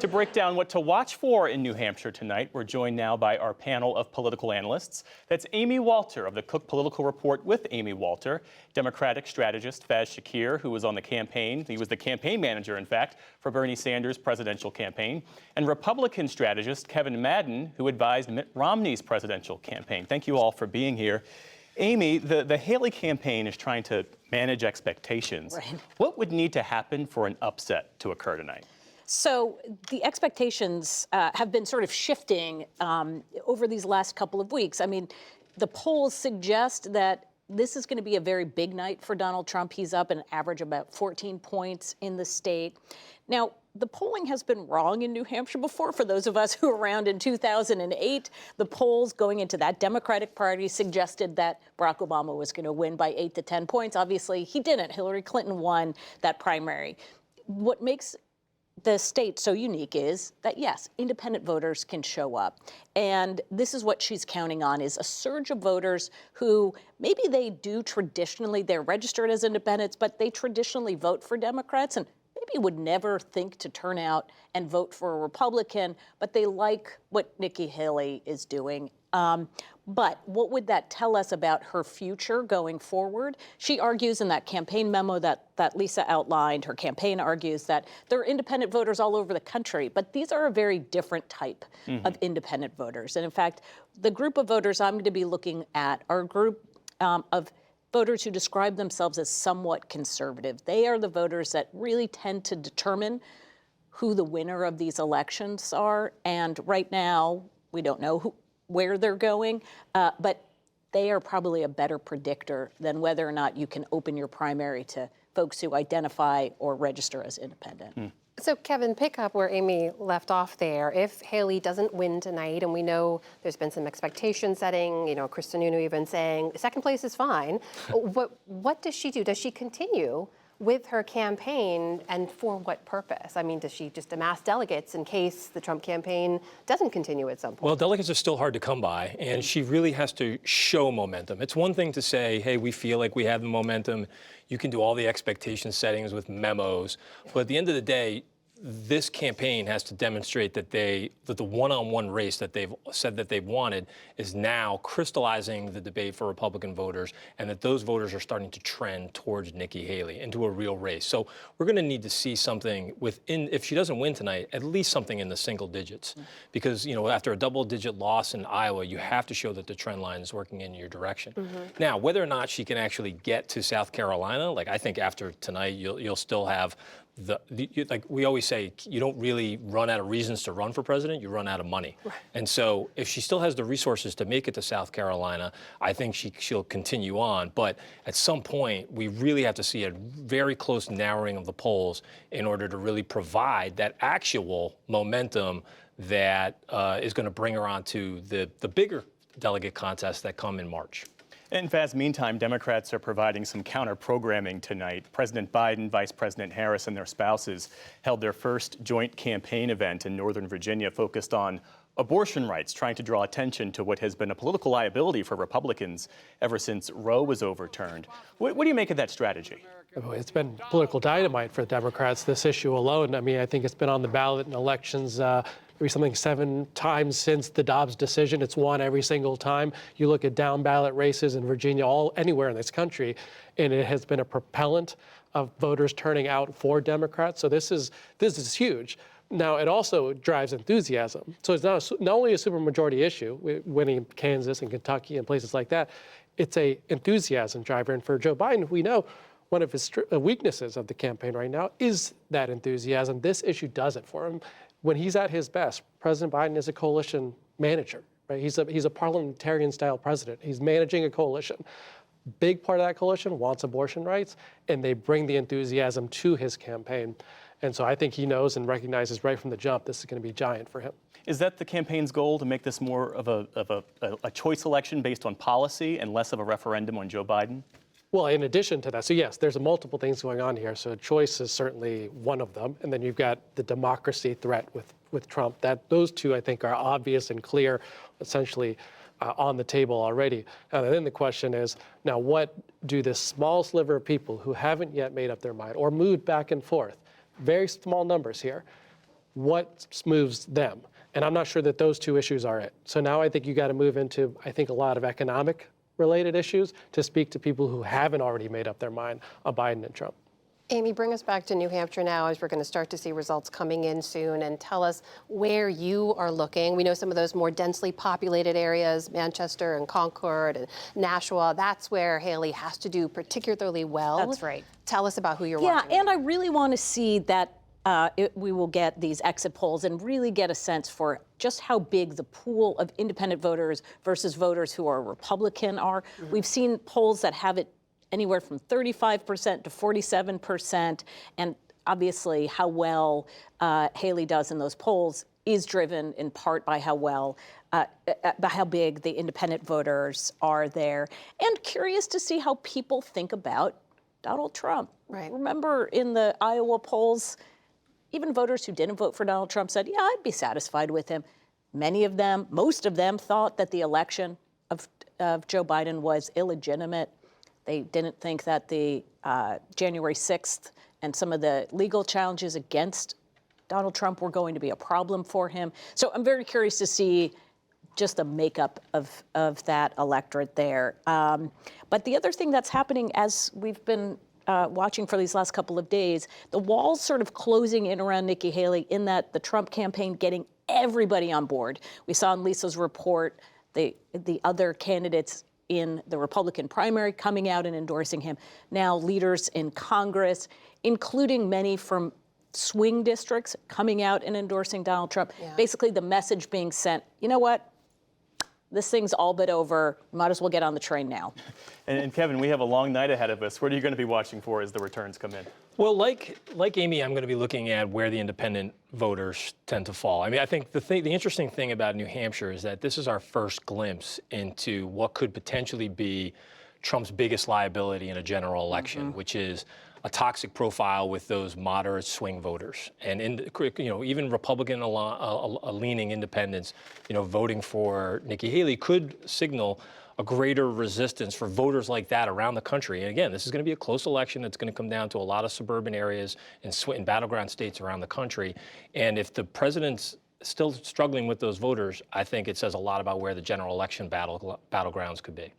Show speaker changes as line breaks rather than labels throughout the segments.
To break down what to watch for in New Hampshire tonight, we're joined now by our panel of political analysts. That's Amy Walter of the Cook Political Report with Amy Walter, Democratic strategist Faiz Shakir, who was on the campaign. He was the campaign manager, in fact, for Bernie Sanders' presidential campaign, and Republican strategist Kevin Madden, who advised Mitt Romney's presidential campaign. Thank you all for being here. Amy, the Haley campaign is trying to manage expectations.
Right.
What would need to happen for an upset to occur tonight?
So the expectations have been sort of shifting over these last couple of weeks. I mean, the polls suggest that this is going to be a very big night for Donald Trump. He's up an average about 14 points in the state. Now, the polling has been wrong in New Hampshire before. For those of us who were around in 2008, the polls going into that Democratic Party suggested that Barack Obama was going to win by 8 to 10 points. Obviously, he didn't. Hillary Clinton won that primary. What makes the state so unique is that, yes, independent voters can show up. And this is what she's counting on, is a surge of voters who maybe they do traditionally, they're registered as independents, but they traditionally vote for Democrats and maybe would never think to turn out and vote for a Republican, but they like what Nikki Haley is doing. But what would that tell us about her future going forward? She argues in that campaign memo that Lisa outlined, her campaign argues that there are independent voters all over the country, but these are a very different type of independent voters. And in fact, the group of voters I'm going to be looking at are a group of voters who describe themselves as somewhat conservative. They are the voters that really tend to determine who the winner of these elections are. And right now, we don't know where they're going, but they are probably a better predictor than whether or not you can open your primary to folks who identify or register as independent.
So, Kevin, pick up where Amy left off there. If Haley doesn't win tonight, and we know there's been some expectation setting, Chris Sununu even saying second place is fine, what does she do? Does she continue with her campaign, and for what purpose? I mean, does she just amass delegates in case the Trump campaign doesn't continue at some point?
Well, delegates are still hard to come by, and she really has to show momentum. It's one thing to say, hey, we feel like we have the momentum. You can do all the expectation settings with memos, but at the end of the day, this campaign has to demonstrate that the one-on-one race that they've said that they've wanted is now crystallizing the debate for Republican voters, and that those voters are starting to trend towards Nikki Haley into a real race. So we're going to need to see something if she doesn't win tonight, at least something in the single digits. Because, after a double-digit loss in Iowa, you have to show that the trend line is working in your direction. Now, whether or not she can actually get to South Carolina, I think after tonight, you'll still have like we always say, you don't really run out of reasons to run for president, you run out of money. Right. And so if she still has the resources to make it to South Carolina, I think she'll continue on. But at some point, we really have to see a very close narrowing of the polls in order to really provide that actual momentum that is going to bring her on to the bigger delegate contests that come in March.
In Faz, meantime, Democrats are providing some counter-programming tonight. President Biden, Vice President Harris, and their spouses held their first joint campaign event in Northern Virginia focused on abortion rights, trying to draw attention to what has been a political liability for Republicans ever since Roe was overturned. What do you make of that strategy?
It's been political dynamite for the Democrats, this issue alone. I mean, I think it's been on the ballot in elections maybe something 7 times since the Dobbs decision. It's won every single time. You look at down ballot races in Virginia, anywhere in this country, and it has been a propellant of voters turning out for Democrats. So this is huge. Now, it also drives enthusiasm. So it's not only a supermajority issue, winning Kansas and Kentucky and places like that, it's a enthusiasm driver. And for Joe Biden, we know one of his weaknesses of the campaign right now is that enthusiasm. This issue does it for him. When he's at his best, President Biden is a coalition manager, right? He's a parliamentarian-style president. He's managing a coalition. Big part of that coalition wants abortion rights, and they bring the enthusiasm to his campaign. And so I think he knows and recognizes right from the jump this is going to be giant for him.
Is that the campaign's goal, to make this more of a choice election based on policy and less of a referendum on Joe Biden?
Well, in addition to that, so yes, there's multiple things going on here. So choice is certainly one of them. And then you've got the democracy threat with Trump. Those two, I think, are obvious and clear, essentially on the table already. And then the question is, now what do this small sliver of people who haven't yet made up their mind or moved back and forth, very small numbers here, what moves them. And I'm not sure that those two issues are it. So now I think you got to move into, I think, a lot of economic related issues to speak to people who haven't already made up their mind on Biden and Trump.
Amy, bring us back to New Hampshire now as we're going to start to see results coming in soon, and tell us where you are looking. We know some of those more densely populated areas, Manchester and Concord and Nashua, that's where Haley has to do particularly well.
That's right.
Tell us about who you're
Yeah,
watching.
and I really want to see that we will get these exit polls and really get a sense for just how big the pool of independent voters versus voters who are Republican are. We've seen polls that have it anywhere from 35% to 47%, and obviously how well Haley does in those polls is driven in part by by how big the independent voters are there. And curious to see how people think about Donald Trump.
Right.
Remember in the Iowa polls, even voters who didn't vote for Donald Trump said, yeah, I'd be satisfied with him. Many of them, most of them, thought that the election of Joe Biden was illegitimate. They didn't think that the January 6th and some of the legal challenges against Donald Trump were going to be a problem for him. So I'm very curious to see just the makeup of that electorate there. But the other thing that's happening, as we've been watching for these last couple of days, the wall's sort of closing in around Nikki Haley in that the Trump campaign getting everybody on board. We saw in Lisa's report the other candidates in the Republican primary coming out and endorsing him. Now leaders in Congress, including many from swing districts, coming out and endorsing Donald Trump.
Yeah.
Basically the message being sent, you know what? This thing's all but over. Might as well get on the train now.
And Kevin, we have a long night ahead of us. What are you going to be watching for as the returns come in?
Well, like Amy, I'm going to be looking at where the independent voters tend to fall. I mean, I think the interesting thing about New Hampshire is that this is our first glimpse into what could potentially be Trump's biggest liability in a general election, which is a toxic profile with those moderate swing voters, and even Republican leaning independents, voting for Nikki Haley could signal a greater resistance for voters like that around the country. And again, this is going to be a close election. It's going to come down to a lot of suburban areas and battleground states around the country. And if the president's still struggling with those voters, I think it says a lot about where the general election battlegrounds could be.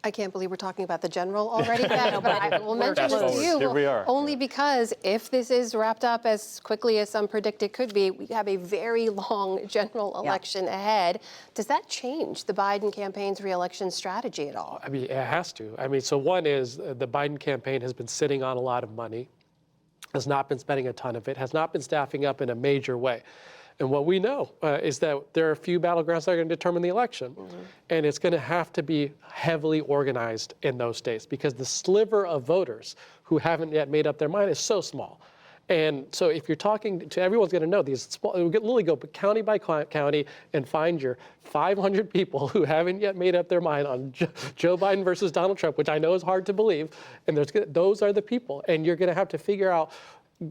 I can't believe we're talking about the general already, but I will mention this to you
Here we are.
only because if this is wrapped up as quickly as some predict it could be, we have a very long general election ahead. Does that change the Biden campaign's reelection strategy at all?
I mean, it has to. I mean, so one is the Biden campaign has been sitting on a lot of money, has not been spending a ton of it, has not been staffing up in a major way. And what we know is that there are a few battlegrounds that are going to determine the election. And it's going to have to be heavily organized in those states because the sliver of voters who haven't yet made up their mind is so small. And so if you're talking to everyone's going to know these small, literally go county by county and find your 500 people who haven't yet made up their mind on Joe Biden versus Donald Trump, which I know is hard to believe. And those are the people. And you're going to have to figure out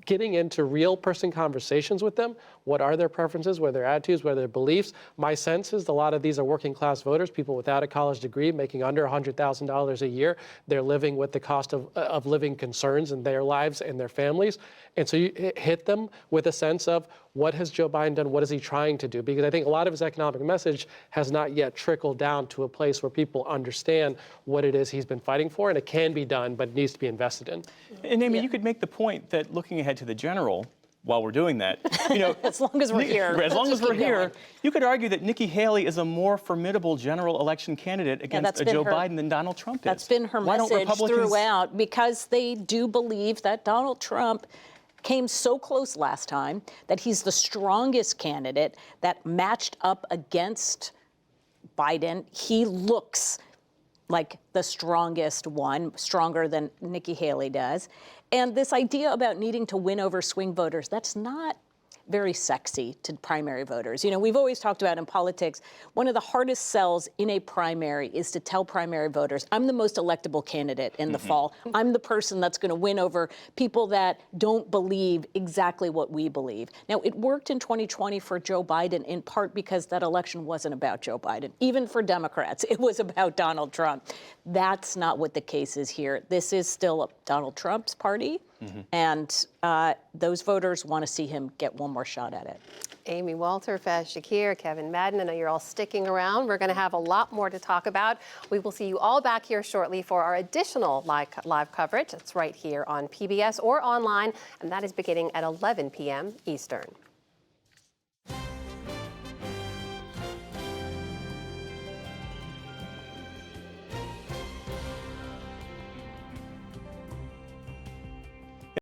getting into real person conversations with them. What are their preferences, what are their attitudes, what are their beliefs? My sense is a lot of these are working class voters, people without a college degree, making under $100,000 a year. They're living with the cost of living concerns in their lives and their families. And so you hit them with a sense of what has Joe Biden done? What is he trying to do? Because I think a lot of his economic message has not yet trickled down to a place where people understand what it is he's been fighting for. And it can be done, but it needs to be invested in.
And Amy, you could make the point that looking ahead to the general, while we're doing that,
As long as we're here.
As long as we're
Keep
here,
going.
you could argue that Nikki Haley is a more formidable general election candidate against
that's
a
been
Joe
her-
Biden than Donald Trump is.
That's been her
Why don't
message
Republicans-
throughout because they do believe that Donald Trump came so close last time that he's the strongest candidate that matched up against Biden. He looks like the strongest one, stronger than Nikki Haley does. And this idea about needing to win over swing voters, that's not very sexy to primary voters. We've always talked about in politics, one of the hardest sells in a primary is to tell primary voters, I'm the most electable candidate in the fall. I'm the person that's going to win over people that don't believe exactly what we believe. Now, it worked in 2020 for Joe Biden in part because that election wasn't about Joe Biden. Even for Democrats, it was about Donald Trump. That's not what the case is here. This is still Donald Trump's party. And those voters want to see him get one more shot at it.
Amy Walter, Faiz Shakir, Kevin Madden, I know you're all sticking around. We're going to have a lot more to talk about. We will see you all back here shortly for our additional live coverage. It's right here on PBS or online, and that is beginning at 11 p.m. Eastern.